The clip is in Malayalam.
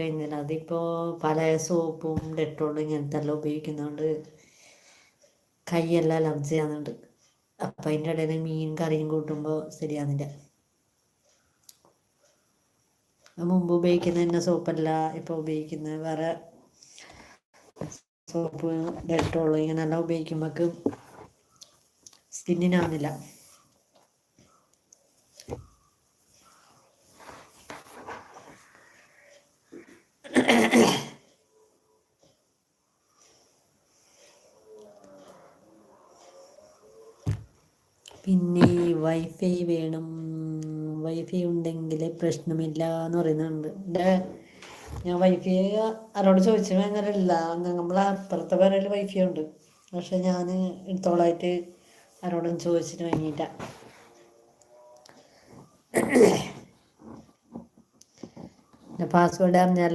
കഴിഞ്ഞില്ല. അതിപ്പോൾ പല സോപ്പും ഡെറ്റോളും ഇങ്ങനത്തെ എല്ലാം ഉപയോഗിക്കുന്നതുകൊണ്ട് കൈയെല്ലാം അലർജി ആകുന്നുണ്ട്. അപ്പം അതിൻ്റെ ഇടയിൽ മീൻ കറിയും കൂട്ടുമ്പോൾ ശരിയാകുന്നില്ല. മുമ്പ് ഉപയോഗിക്കുന്ന തന്നെ സോപ്പല്ല ഇപ്പോൾ ഉപയോഗിക്കുന്നത്, വേറെ സോപ്പ് ഡെറ്റോള് ഇങ്ങനെല്ലാം ഉപയോഗിക്കുമ്പോഴേക്കും സ്കിന്നിനാവുന്നില്ല. പിന്നെ വൈഫൈ വേണം, വൈഫൈ ഉണ്ടെങ്കിൽ പ്രശ്നമില്ല എന്ന് പറയുന്നുണ്ട്. ഞാൻ വൈഫൈ ആരോട് ചോദിച്ചു അങ്ങനെയല്ല, നമ്മളെ അപ്പുറത്തെ പേരിൽ വൈഫൈ ഉണ്ട്, പക്ഷെ ഞാൻ എടുത്തോളായിട്ട് ആരോടും ചോദിച്ചിട്ട് വാങ്ങിയിട്ട. പാസ്വേഡ് അറിഞ്ഞാൽ